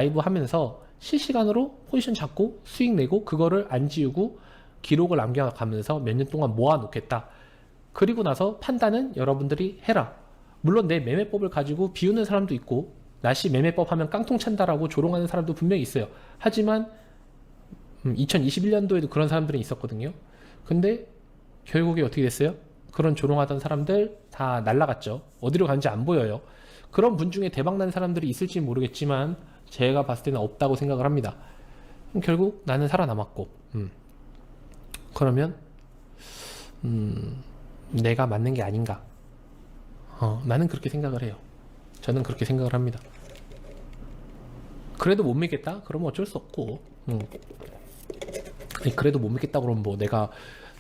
라이브 하면서 실시간으로 포지션 잡고 수익 내고 그거를 안 지우고 기록을 남겨가면서 몇 년 동안 모아 놓겠다. 그리고 나서 판단은 여러분들이 해라. 물론 내 매매법을 가지고 비우는 사람도 있고 나시 매매법 하면 깡통 찬다라고 조롱하는 사람도 분명히 있어요. 하지만 2021년도에도 그런 사람들이 있었거든요. 근데 결국에 어떻게 됐어요? 그런 조롱하던 사람들 다 날라갔죠. 어디로 간지 안 보여요. 그런 분 중에 대박난 사람들이 있을지 모르겠지만 제가 봤을 때는 없다고 생각을 합니다. 결국 나는 살아남았고 그러면 내가 맞는 게 아닌가? 나는 그렇게 생각을 해요. 저는 그렇게 생각을 합니다. 그래도 못 믿겠다? 그러면 어쩔 수 없고 아니, 그래도 못 믿겠다 그러면 뭐 내가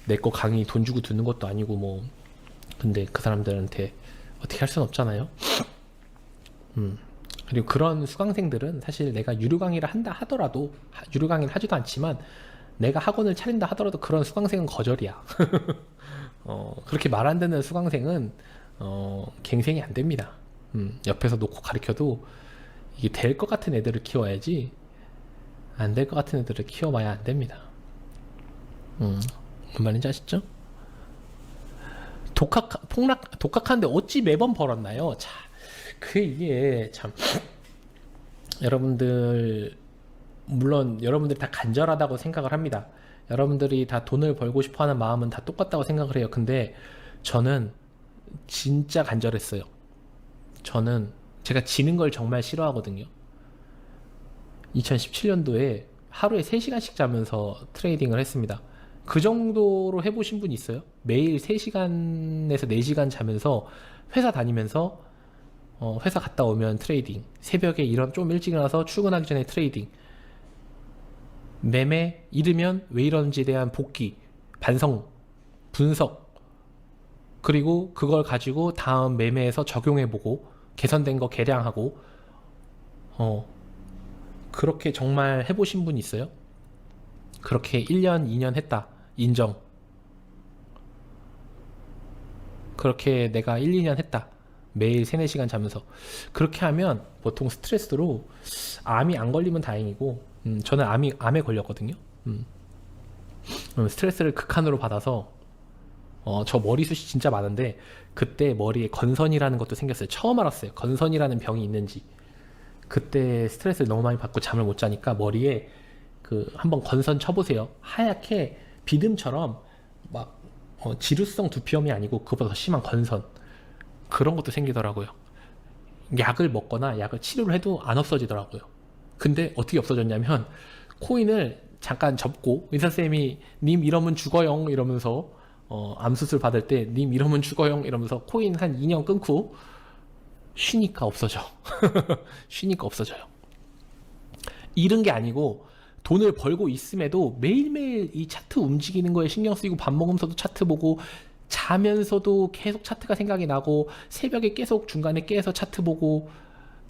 내 거 강의 돈 주고 듣는 것도 아니고 뭐 근데 그 사람들한테 어떻게 할 수는 없잖아요. 그리고 그런 수강생들은 사실 내가 유료 강의를 한다 하더라도 유료 강의를 하지도 않지만 내가 학원을 차린다 하더라도 그런 수강생은 거절이야. 그렇게 말 안 듣는 수강생은 갱생이 안 됩니다. 옆에서 놓고 가르쳐도 이게 될 것 같은 애들을 키워야지 안 될 것 같은 애들을 키워봐야 안 됩니다. 뭔 말인지 아시죠? 독학하는데 어찌 매번 벌었나요? 자, 이게 참 여러분들 물론 여러분들이 다 간절하다고 생각을 합니다. 여러분들이 다 돈을 벌고 싶어하는 마음은 다 똑같다고 생각을 해요. 근데 저는 진짜 간절했어요. 저는 제가 지는 걸 정말 싫어하거든요. 2017년도에 하루에 3시간씩 자면서 트레이딩을 했습니다. 그 정도로 해보신 분 있어요? 매일 3시간에서 4시간 자면서 회사 다니면서 회사 갔다 오면 트레이딩, 새벽에 좀 일찍 일어나서 출근하기 전에 트레이딩, 매매 잃으면 왜 이러는지에 대한 복귀, 반성, 분석, 그리고 그걸 가지고 다음 매매에서 적용해보고 개선된 거 개량하고 그렇게 정말 해보신 분 있어요? 그렇게 1년, 2년 했다. 인정. 그렇게 내가 1, 2년 했다. 매일 3, 4시간 자면서. 그렇게 하면 보통 스트레스로 암이 안 걸리면 다행이고 저는 암에 걸렸거든요. 스트레스를 극한으로 받아서 저 머리숱이 진짜 많은데 그때 머리에 건선이라는 것도 생겼어요. 처음 알았어요. 건선이라는 병이 있는지. 그때 스트레스를 너무 많이 받고 잠을 못 자니까 머리에 한번 건선 쳐보세요. 하얗게 비듬처럼 막 지루성 두피염이 아니고 그보다 더 심한 건선 그런 것도 생기더라고요. 약을 먹거나 약을 치료를 해도 안 없어지더라고요. 근데 어떻게 없어졌냐면 코인을 잠깐 접고 의사쌤이 님 이러면 죽어요 이러면서 암수술 받을 때 님 이러면 죽어요 이러면서 코인 한 2년 끊고 쉬니까 없어져. 쉬니까 없어져요. 잃은 게 아니고 돈을 벌고 있음에도 매일매일 이 차트 움직이는 거에 신경 쓰이고 밥 먹으면서도 차트 보고 자면서도 계속 차트가 생각이 나고 새벽에 계속 중간에 깨서 차트 보고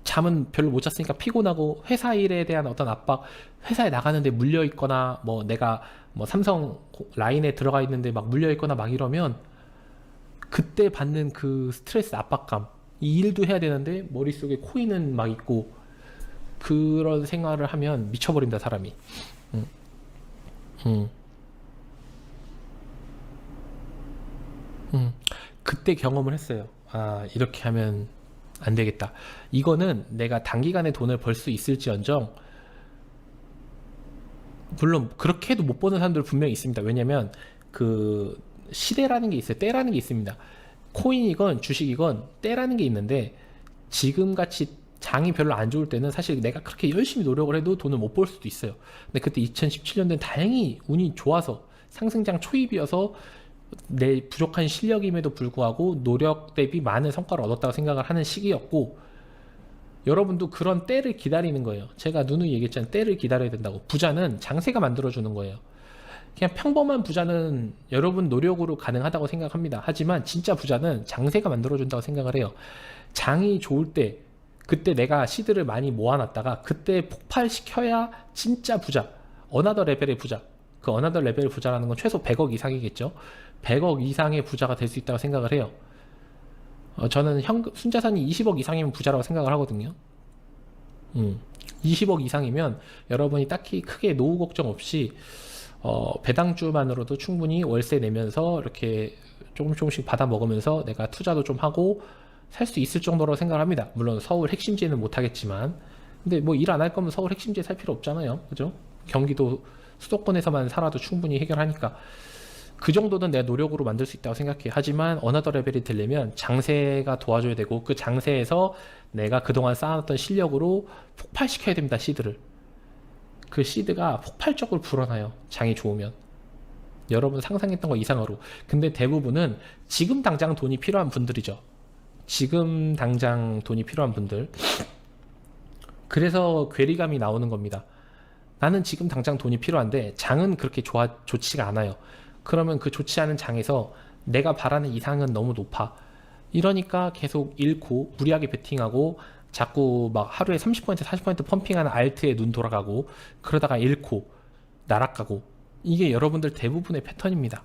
잠은 별로 못 잤으니까 피곤하고 회사 일에 대한 어떤 압박, 회사에 나가는데 물려 있거나 뭐 내가 뭐 삼성 라인에 들어가 있는데 막 물려 있거나 막 이러면 그때 받는 그 스트레스 압박감, 이 일도 해야 되는데 머릿속에 코인은 막 있고 그런 생활을 하면 미쳐버린다 사람이. 음, 음, 그때 경험을 했어요. 아, 이렇게 하면 안 되겠다. 이거는 내가 단기간에 돈을 벌 수 있을지언정 물론 그렇게 해도 못 버는 사람들 분명히 있습니다. 왜냐면 그 시대라는 게 있어요. 때라는 게 있습니다. 코인이건 주식이건 때라는 게 있는데 지금같이 장이 별로 안 좋을 때는 사실 내가 그렇게 열심히 노력을 해도 돈을 못 벌 수도 있어요. 근데 그때 2017년도엔 다행히 운이 좋아서 상승장 초입이어서 내 부족한 실력임에도 불구하고 노력 대비 많은 성과를 얻었다고 생각을 하는 시기였고 여러분도 그런 때를 기다리는 거예요. 제가 누누이 얘기했잖아요. 때를 기다려야 된다고. 부자는 장세가 만들어주는 거예요. 그냥 평범한 부자는 여러분 노력으로 가능하다고 생각합니다. 하지만 진짜 부자는 장세가 만들어준다고 생각을 해요. 장이 좋을 때 그때 내가 시드를 많이 모아놨다가 그때 폭발시켜야 진짜 부자, 어나더 레벨의 부자. 그 어나더 레벨의 부자라는 건 최소 100억 이상이겠죠. 100억 이상의 부자가 될 수 있다고 생각을 해요. 저는 순자산이 20억 이상이면 부자라고 생각을 하거든요. 20억 이상이면 여러분이 딱히 크게 노후 걱정 없이 배당주만으로도 충분히 월세 내면서 이렇게 조금씩 받아 먹으면서 내가 투자도 좀 하고 살 수 있을 정도로 생각을 합니다. 물론 서울 핵심지는 못하겠지만, 근데 뭐 일 안 할 거면 서울 핵심지에 살 필요 없잖아요. 그죠? 경기도 수도권에서만 살아도 충분히 해결하니까 그 정도는 내 노력으로 만들 수 있다고 생각해. 하지만 어나더 레벨이 되려면 장세가 도와줘야 되고, 그 장세에서 내가 그동안 쌓아놨던 실력으로 폭발시켜야 됩니다. 시드를. 그 시드가 폭발적으로 불어나요. 장이 좋으면. 여러분 상상했던 거 이상으로. 근데 대부분은 지금 당장 돈이 필요한 분들이죠. 지금 당장 돈이 필요한 분들. 그래서 괴리감이 나오는 겁니다. 나는 지금 당장 돈이 필요한데 장은 그렇게 좋지가 않아요. 그러면 그 좋지 않은 장에서 내가 바라는 이상은 너무 높아. 이러니까 계속 잃고 무리하게 베팅하고 자꾸 막 하루에 30% 40% 펌핑하는 알트에 눈 돌아가고 그러다가 잃고 나락가고, 이게 여러분들 대부분의 패턴입니다.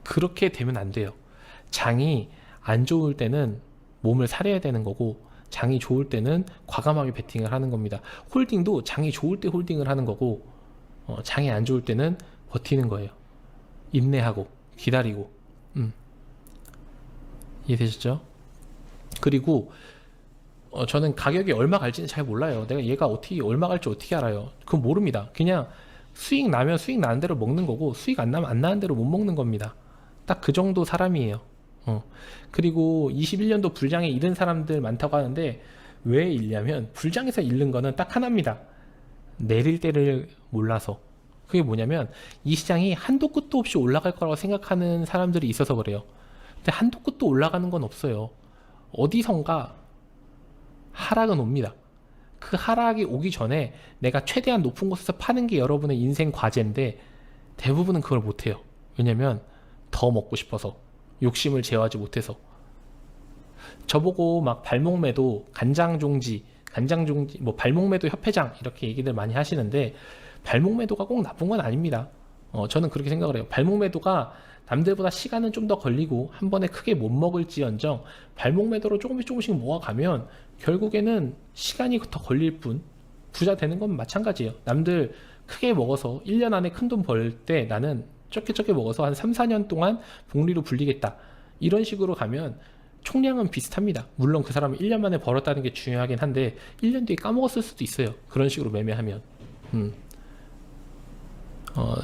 그렇게 되면 안 돼요. 장이 안 좋을 때는 몸을 사려야 되는 거고, 장이 좋을 때는 과감하게 베팅을 하는 겁니다. 홀딩도 장이 좋을 때 홀딩을 하는 거고, 장이 안 좋을 때는 버티는 거예요. 인내하고 기다리고. 이해되셨죠? 그리고 저는 가격이 얼마 갈지는 잘 몰라요. 내가 얘가 어떻게 얼마 갈지 어떻게 알아요? 그건 모릅니다. 그냥 수익 나면 수익 나는 대로 먹는 거고, 수익 안 나면 안 나는 대로 못 먹는 겁니다. 딱 그 정도 사람이에요. 그리고 21년도 불장에 잃은 사람들 많다고 하는데, 왜 잃냐면 불장에서 잃는 거는 딱 하나입니다. 내릴 때를 몰라서. 그게 뭐냐면 이 시장이 한도 끝도 없이 올라갈 거라고 생각하는 사람들이 있어서 그래요. 근데 한도 끝도 올라가는 건 없어요. 어디선가 하락은 옵니다. 그 하락이 오기 전에 내가 최대한 높은 곳에서 파는 게 여러분의 인생 과제인데, 대부분은 그걸 못해요. 왜냐면 더 먹고 싶어서, 욕심을 제어하지 못해서. 저보고 막 발목매도, 간장종지, 뭐 발목매도 협회장 이렇게 얘기들 많이 하시는데, 발목매도가 꼭 나쁜 건 아닙니다. 저는 그렇게 생각을 해요. 발목매도가 남들보다 시간은 좀 더 걸리고 한 번에 크게 못 먹을지언정, 발목매도로 조금씩 모아가면 결국에는 시간이 더 걸릴 뿐 부자 되는 건 마찬가지예요. 남들 크게 먹어서 1년 안에 큰 돈 벌 때 나는 적게 먹어서 한 3, 4년 동안 복리로 불리겠다. 이런 식으로 가면 총량은 비슷합니다. 물론 그 사람은 1년 만에 벌었다는 게 중요하긴 한데 1년 뒤에 까먹었을 수도 있어요. 그런 식으로 매매하면.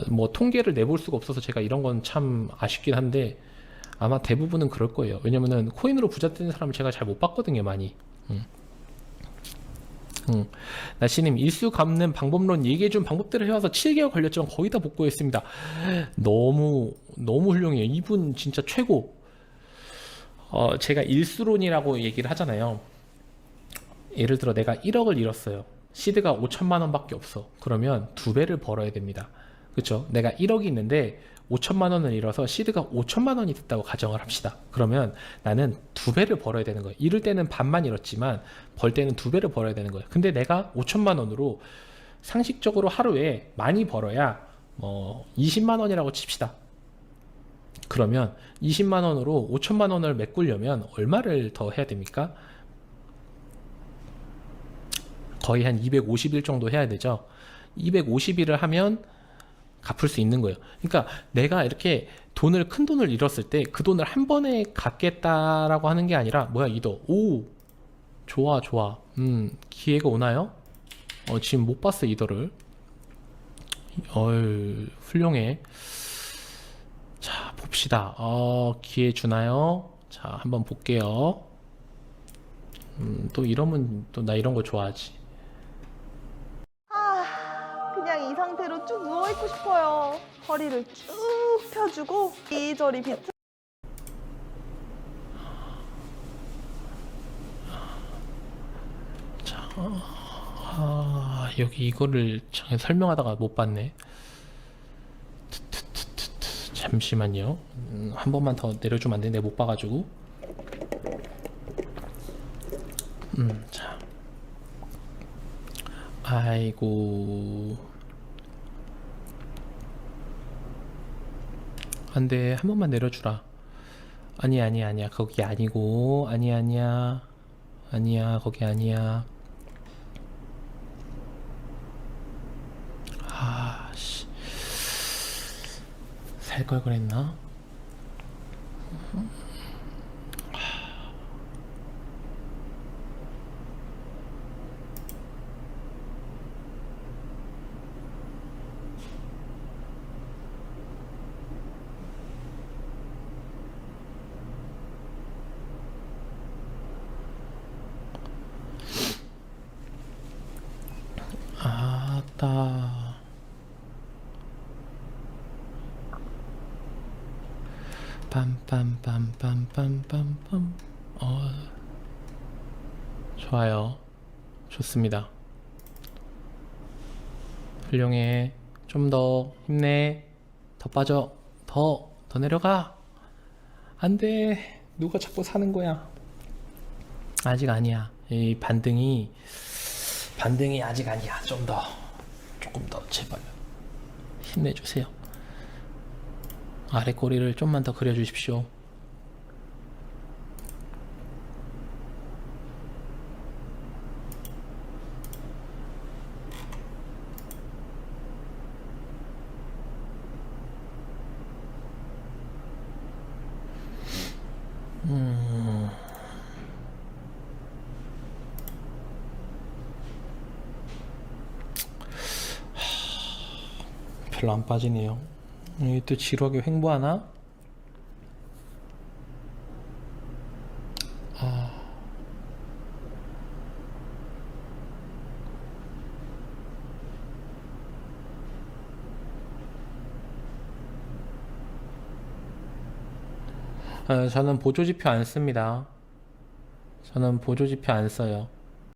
뭐 통계를 내볼 수가 없어서 제가 이런 건 참 아쉽긴 한데, 아마 대부분은 그럴 거예요. 왜냐면은 코인으로 부자 되는 사람을 제가 잘 못 봤거든요, 많이. 나시님, 일수 갚는 방법론 얘기해준 방법들을 해와서 7개월 걸렸지만 거의 다 복구했습니다. 너무 훌륭해요. 이분 진짜 최고. 제가 일수론이라고 얘기를 하잖아요. 예를 들어 내가 1억을 잃었어요. 시드가 5천만 원밖에 없어. 그러면 2배를 벌어야 됩니다. 그렇죠? 내가 1억이 있는데 5천만 원을 잃어서 시드가 5천만 원이 됐다고 가정을 합시다. 그러면 나는 2배를 벌어야 되는 거예요. 잃을 때는 반만 잃었지만 벌 때는 2배를 벌어야 되는 거예요. 근데 내가 5천만 원으로 상식적으로 하루에 많이 벌어야 20만 원이라고 칩시다. 그러면 20만 원으로 5천만 원을 메꾸려면 얼마를 더 해야 됩니까? 거의 한 250일 정도 해야 되죠. 250일을 하면 갚을 수 있는 거예요. 그러니까 내가 이렇게 큰 돈을 잃었을 때 그 돈을 한 번에 갚겠다라고 하는 게 아니라, 뭐야 이도, 오 좋아 기회가 오나요? 지금 못 봤어 이더를. 훌륭해. 자 봅시다. 기회 주나요? 자 한번 볼게요. 또 이러면 또 나 이런 거 좋아하지. 그냥 이 상태로 쭉 누워있고 싶어요. 허리를 쭉 펴주고 이리저리 비틀. 자, 여기 이거를 설명하다가 못 봤네. 잠시만요. 한 번만 더 내려주면 안 돼? 내가 못 봐가지고. 자. 아이고. 안 돼. 한 번만 내려주라. 아니야. 거기 아니고. 아니야. 거기 아니야. 잘 걸 그랬나? 아따. 빰빰빰빰빰빰빰. 좋아요. 좋습니다. 훌륭해. 좀 더 힘내. 더 빠져. 더 내려가. 안 돼. 누가 자꾸 사는 거야. 아직 아니야. 이 반등이 아직 아니야. 조금 더 제발 힘내주세요. 아래 꼬리를 좀만 더 그려주십시오. 별로 안 빠지네요. 여기 또 지루하게 횡보하나? 저는 보조지표 안 씁니다. 저는 보조지표 안 써요.